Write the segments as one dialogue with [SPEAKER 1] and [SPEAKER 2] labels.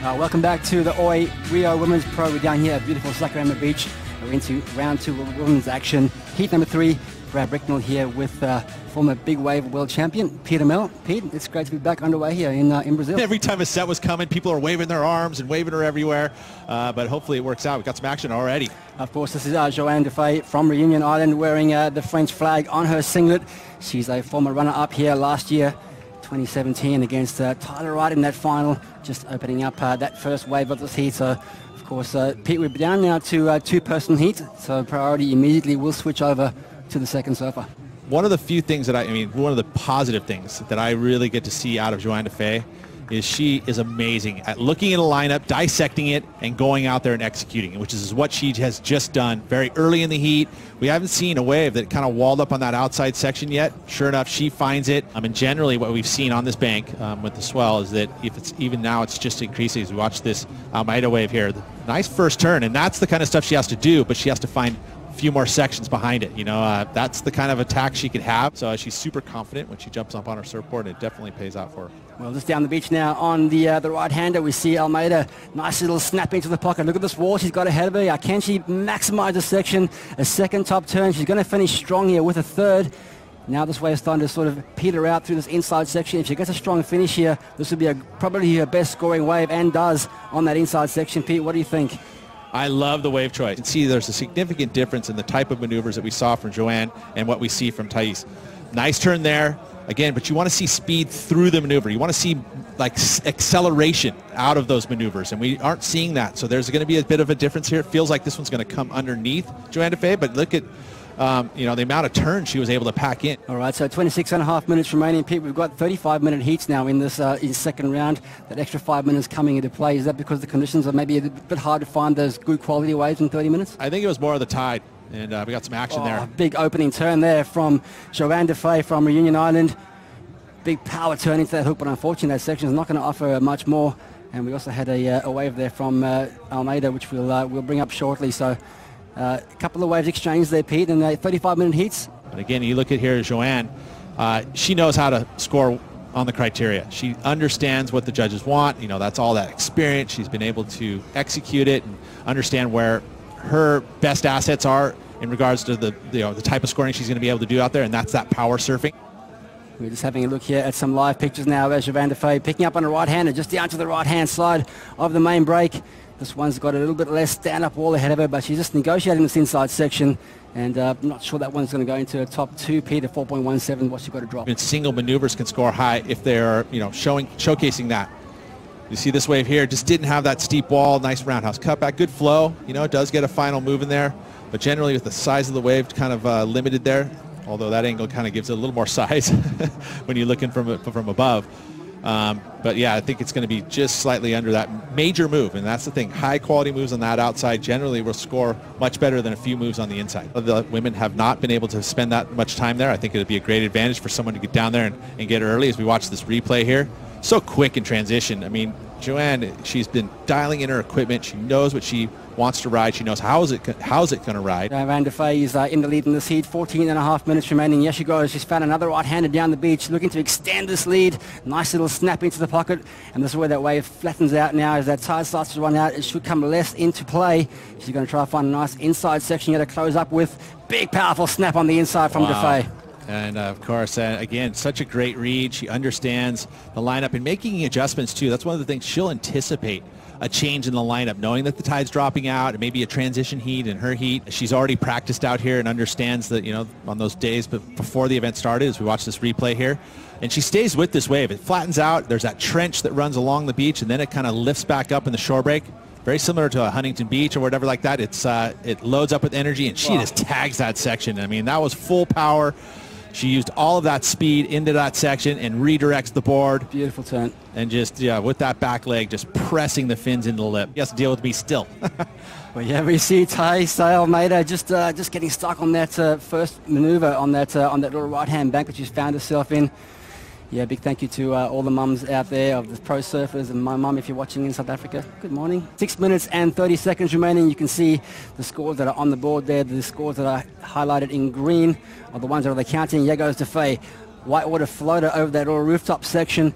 [SPEAKER 1] Welcome back to the OI Rio Women's Pro. We're down here at beautiful Sacramento Beach. We're into round 2 of women's action. Heat number 3, Brad Bricknell here with former big wave world champion Peter Mel. Pete, it's great to be back underway here in Brazil.
[SPEAKER 2] Every time a set was coming, people are waving their arms and waving her everywhere. But hopefully it works out. We've got some action already.
[SPEAKER 1] Of course, this is Johanne Defay from Reunion Island wearing the French flag on her singlet. She's a former runner-up here last year, 2017, against Tyler Wright in that final, just opening up that first wave of this heat. So, of course, Pete, we're down now to two-person heat, so priority immediately will switch over to the second surfer.
[SPEAKER 2] One of the few things that one of the positive things that I really get to see out of Johanne Defay is she is amazing at looking at a lineup, dissecting it, and going out there and executing it, which is what she has just done very early in the heat. We haven't seen a wave that kind of walled up on that outside section yet. Sure enough, she finds it. Generally what we've seen on this bank with the swell is that if it's even now, it's just increasing as we watch this Almeida wave here. Nice first turn, and that's the kind of stuff she has to do, but she has to find few more sections behind it. That's the kind of attack she could have. So she's super confident when she jumps up on her surfboard, and it definitely pays out for her.
[SPEAKER 1] Well, just down the beach now on the right-hander, we see Almeida. Nice little snap into the pocket. Look at this wall she's got ahead of her. Can she maximize the section? A second top turn. She's going to finish strong here with a third. Now this wave is starting to sort of peter out through this inside section. If she gets a strong finish here, this would be probably her best scoring wave, and does on that inside section. Pete, what do you think?
[SPEAKER 2] I love the wave choice. You can see there's a significant difference in the type of maneuvers that we saw from Johanne and what we see from Thais. Nice turn there, again, but you want to see speed through the maneuver. You want to see like acceleration out of those maneuvers, and we aren't seeing that. So there's going to be a bit of a difference here. It feels like this one's going to come underneath Johanne Defay, but look at the amount of turns she was able to pack in.
[SPEAKER 1] All right, so 26.5 minutes remaining, Pete. We've got 35-minute heats now in this second round. That extra 5 minutes coming into play. Is that because the conditions are maybe a bit hard to find those good quality waves in 30 minutes?
[SPEAKER 2] I think it was more of the tide, and we got some action there.
[SPEAKER 1] Big opening turn there from Johanne Defay from Reunion Island. Big power turn into that hook, but unfortunately that section is not going to offer much more. And we also had a wave there from Almeida, which we'll bring up shortly. So a couple of waves exchanged there, Pete, and 35-minute heats.
[SPEAKER 2] But again, you look at here, Johanne, she knows how to score on the criteria. She understands what the judges want. That's all that experience. She's been able to execute it and understand where her best assets are in regards to the type of scoring she's going to be able to do out there, and that's that power surfing.
[SPEAKER 1] We're just having a look here at some live pictures now as Johanne Defay picking up on the right-hander, just down to the right-hand side of the main break. This one's got a little bit less stand-up wall ahead of her, but she's just negotiating this inside section, and I'm not sure that one's going to go into a top 2, Peter, 4.17, what she's got to drop.
[SPEAKER 2] And single maneuvers can score high if they're, showcasing that. You see this wave here, just didn't have that steep wall, nice roundhouse cutback, good flow. It does get a final move in there, but generally with the size of the wave kind of limited there, although that angle kind of gives it a little more size when you're looking from above. But yeah, I think it's going to be just slightly under that major move, and that's the thing. High quality moves on that outside generally will score much better than a few moves on the inside. The women have not been able to spend that much time there. I think it would be a great advantage for someone to get down there and get early as we watch this replay here. So quick in transition. Johanne, she's been dialing in her equipment. She knows what she wants to ride. She knows how's it going to ride.
[SPEAKER 1] Johanne Defay is in the lead in this heat. 14.5 minutes remaining. Yes, she goes. She's found another right-hander down the beach, looking to extend this lead. Nice little snap into the pocket, and this is where that wave flattens out now. As that tide starts to run out, it should come less into play. She's going to try to find a nice inside section here to close up with. Big, powerful snap on the inside from Defay.
[SPEAKER 2] And of course, again, such a great read. She understands the lineup and making adjustments too. That's one of the things she'll anticipate, a change in the lineup, knowing that the tide's dropping out, and maybe a transition heat in her heat. She's already practiced out here and understands that, on those days before the event started, as we watch this replay here. And she stays with this wave. It flattens out. There's that trench that runs along the beach, and then it kind of lifts back up in the shore break. Very similar to a Huntington Beach or whatever like that. It loads up with energy, and she just tags that section. That was full power. She used all of that speed into that section and redirects the board.
[SPEAKER 1] Beautiful turn.
[SPEAKER 2] And just, with that back leg, just pressing the fins into the lip. He has to deal with me still.
[SPEAKER 1] Well, yeah, we see Thais Almeida just getting stuck on that first maneuver on that little right-hand bank that she's found herself in. Yeah, big thank you to all the mums out there of the pro surfers, and my mum if you're watching in South Africa. Good morning. 6 minutes and 30 seconds remaining. You can see the scores that are on the board there. The scores that are highlighted in green are the ones that are the counting. Here goes Defay. Whitewater floater over that little rooftop section.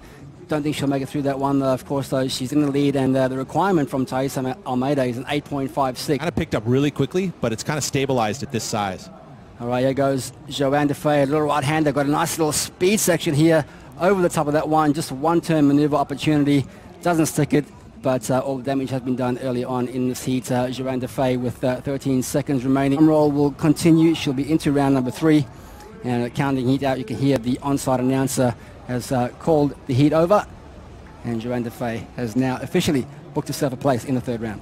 [SPEAKER 1] don't think she'll make it through that one. Of course, though, she's in the lead, and the requirement from Thais Almeida is an 8.56.
[SPEAKER 2] Kind of picked up really quickly, but it's kind of stabilized at this size.
[SPEAKER 1] All right, here goes Johanne Defay, a little right-hander. Got a nice little speed section here over the top of that one. Just a one-turn maneuver opportunity. Doesn't stick it, but all the damage has been done early on in this heat. Johanne Defay with 13 seconds remaining. Drum roll will continue. She'll be into round number 3. And counting heat out, you can hear the on-site announcer has called the heat over. And Johanne Defay has now officially booked herself a place in the 3rd round.